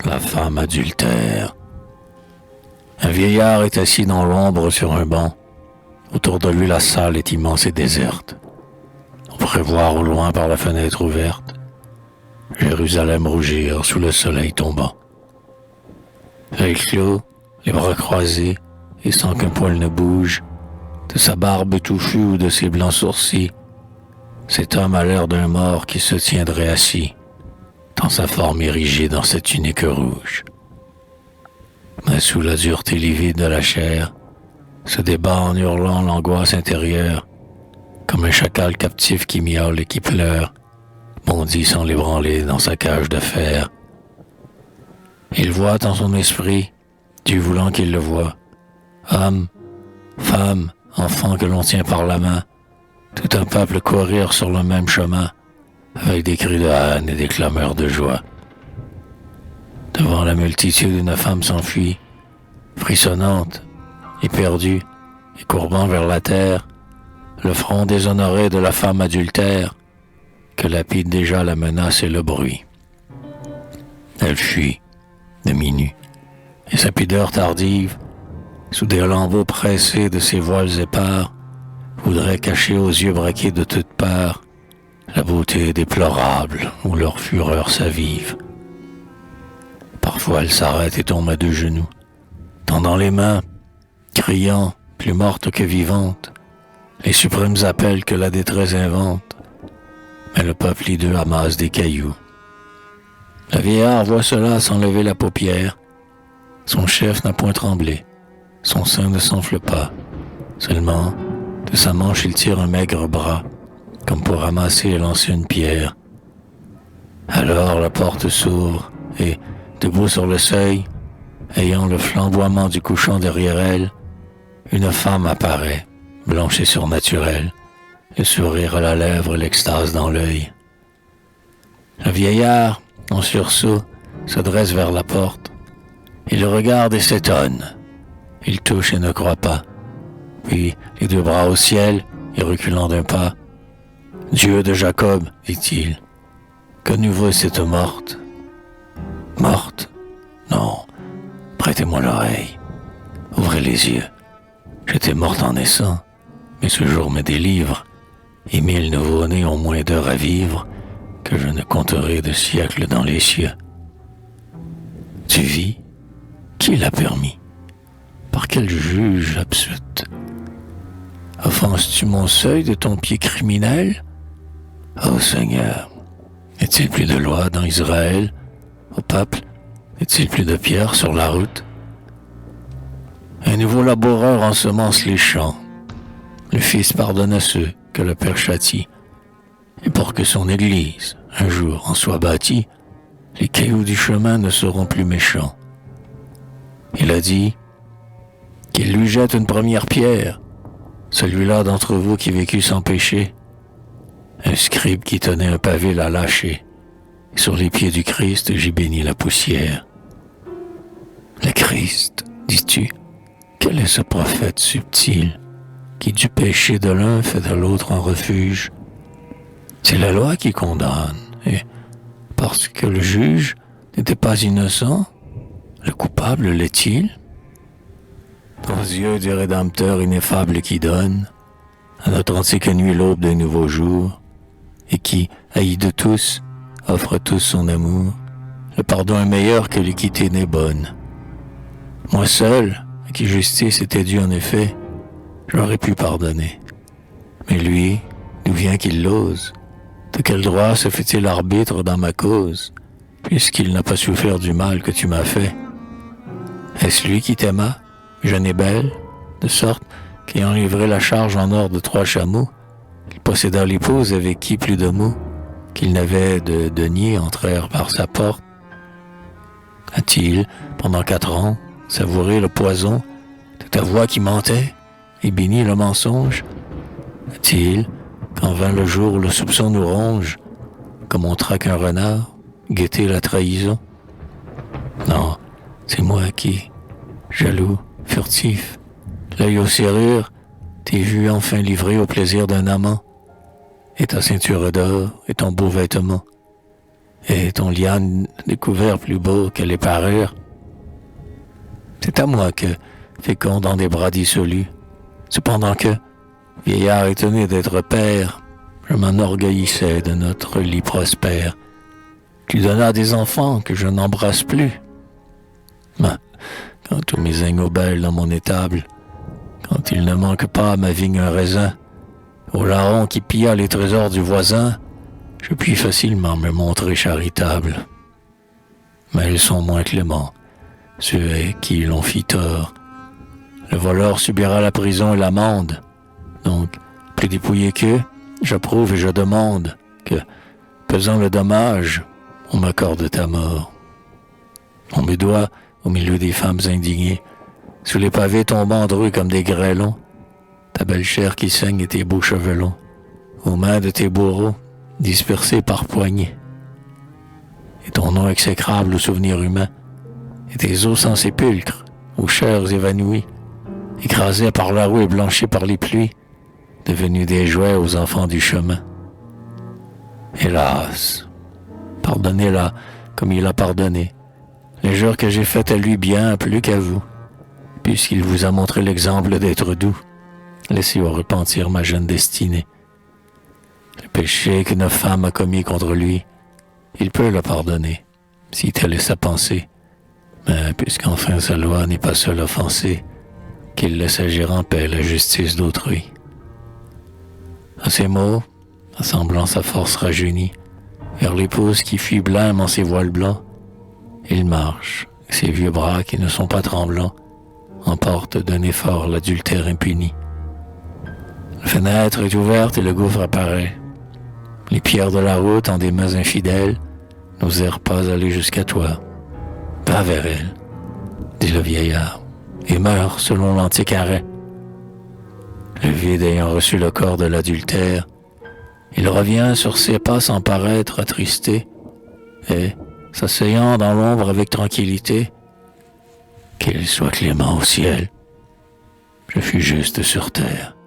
La femme adultère. Un vieillard est assis dans l'ombre sur un banc. Autour de lui, la salle est immense et déserte. On pourrait voir au loin par la fenêtre ouverte Jérusalem rougir sous le soleil tombant. L'œil clos, les bras croisés, et sans qu'un poil ne bouge, de sa barbe touffue ou de ses blancs sourcils, cet homme a l'air d'un mort qui se tiendrait assis, tant sa forme est rigide dans cette tunique rouge. Mais sous la dureté livide de la chair, se débat en hurlant l'angoisse intérieure, comme un chacal captif qui miaule et qui pleure, bondit sans l'ébranler dans sa cage de fer. Il voit en son esprit, Dieu voulant qu'il le voie, homme, femme, enfant que l'on tient par la main, tout un peuple courir sur le même chemin, avec des cris de haine et des clameurs de joie. Devant la multitude, une femme s'enfuit, frissonnante, éperdue, et courbant vers la terre, le front déshonoré de la femme adultère, que lapide déjà la menace et le bruit. Elle fuit, demi-nue, et sa pudeur tardive, sous des lambeaux pressés de ses voiles épars, voudrait cacher aux yeux braqués de toutes parts la beauté déplorable où leur fureur s'avive. Parfois elle s'arrête et tombe à deux genoux, tendant les mains, criant, plus morte que vivante, les suprêmes appels que la détresse invente. Mais le peuple hideux amasse des cailloux. Le vieillard voit cela sans lever la paupière. Son chef n'a point tremblé, son sein ne s'enfle pas. Seulement, de sa manche il tire un maigre bras, comme pour ramasser et lancer une pierre. Alors la porte s'ouvre et, debout sur le seuil, ayant le flamboiement du couchant derrière elle, une femme apparaît, blanche et surnaturelle, le sourire à la lèvre, l'extase dans l'œil. Le vieillard, en sursaut, se dresse vers la porte. Il regarde et s'étonne. Il touche et ne croit pas. Puis, les deux bras au ciel, et reculant d'un pas, « Dieu de Jacob, dit-il, connus-vous cette morte? » « Morte? Non, prêtez-moi l'oreille. Ouvrez les yeux. J'étais morte en naissant, mais ce jour me délivre, et 1000 nouveau-nés ont moins d'heures à vivre que je ne compterai de siècles dans les cieux. Tu vis? Qui l'a permis? Par quel juge absurde? Offenses-tu mon seuil de ton pied criminel? Ô Seigneur, n'est-il plus de loi dans Israël? Au peuple, n'est-il plus de pierre sur la route? Un nouveau laboureur ensemence les champs. Le Fils pardonne à ceux que le Père châtie. Et pour que son Église, un jour, en soit bâtie, les cailloux du chemin ne seront plus méchants. Il a dit qu'il lui jette une première pierre, celui-là d'entre vous qui vécut sans péché. Un scribe qui tenait un pavé l'a lâché. Et sur les pieds du Christ, j'y bénis la poussière. Le Christ, dis-tu, quel est ce prophète subtil qui du péché de l'un fait de l'autre un refuge? C'est la loi qui condamne, et parce que le juge n'était pas innocent, le coupable l'est-il? Aux yeux du Rédempteur ineffable qui donne, à notre antique nuit l'aube d'un nouveau jour, et qui, haï de tous, offre à tous son amour, le pardon est meilleur que l'équité n'est bonne. Moi seul, à qui justice était due en effet, j'aurais pu pardonner. Mais lui, d'où vient qu'il l'ose? De quel droit se fait-il arbitre dans ma cause, puisqu'il n'a pas souffert du mal que tu m'as fait? Est-ce lui qui t'aima, jeune et belle, de sorte qu'ayant livré la charge en or de 3 chameaux, il posséda l'épouse avec qui plus de mots qu'il n'avait de deniers entrèrent par sa porte? A-t-il, pendant 4 ans, savouré le poison de ta voix qui mentait et béni le mensonge? A-t-il, quand vint le jour où le soupçon nous ronge, comme on traque un renard, guetté la trahison? Non, c'est moi qui, jaloux, furtif, l'œil aux serrures, t'ai vu enfin livré au plaisir d'un amant, et ta ceinture d'or et ton beau vêtement. et ton liane découvert plus beau que les parures. C'est à moi que, fécond dans des bras dissolus, cependant que, vieillard étonné d'être père, je m'enorgueillissais de notre lit prospère. Tu donnas des enfants que je n'embrasse plus. Mais, quand tous mes agneaux belles dans mon étable, quand il ne manque pas à ma vigne un raisin, au larron qui pilla les trésors du voisin, je puis facilement me montrer charitable. Mais ils sont moins cléments, ceux à qui l'on fit tort. Le voleur subira la prison et l'amende. Donc, plus dépouillé qu'eux, j'approuve et je demande que, pesant le dommage, on m'accorde ta mort. On me doit, au milieu des femmes indignées, sous les pavés tombant drus comme des grêlons, ta belle chair qui saigne et tes beaux cheveux longs, aux mains de tes bourreaux, dispersés par poignées. Et ton nom exécrable aux souvenirs humains, et tes os sans sépulcre, aux chairs évanouies, écrasés par la roue et blanchis par les pluies, devenus des jouets aux enfants du chemin. Hélas, pardonnez-la comme il a pardonné. L'injure que j'ai faite à lui bien plus qu'à vous, puisqu'il vous a montré l'exemple d'être doux. Laissez au repentir ma jeune destinée. Le péché qu'une femme a commis contre lui, il peut le pardonner, si telle est sa pensée. Mais puisqu'enfin sa loi n'est pas seule offensée, qu'il laisse agir en paix la justice d'autrui. À ces mots, assemblant sa force rajeunie, vers l'épouse qui fuit blême en ses voiles blancs, il marche, et ses vieux bras qui ne sont pas tremblants, emportent d'un effort l'adultère impuni. La fenêtre est ouverte et le gouffre apparaît. Les pierres de la route en des mains infidèles n'osèrent pas aller jusqu'à toi. Va vers elle, dit le vieillard, et meurs selon l'antique arrêt. Le vide ayant reçu le corps de l'adultère, il revient sur ses pas sans paraître attristé, et, s'asseyant dans l'ombre avec tranquillité, qu'il soit clément au ciel, je fus juste sur terre.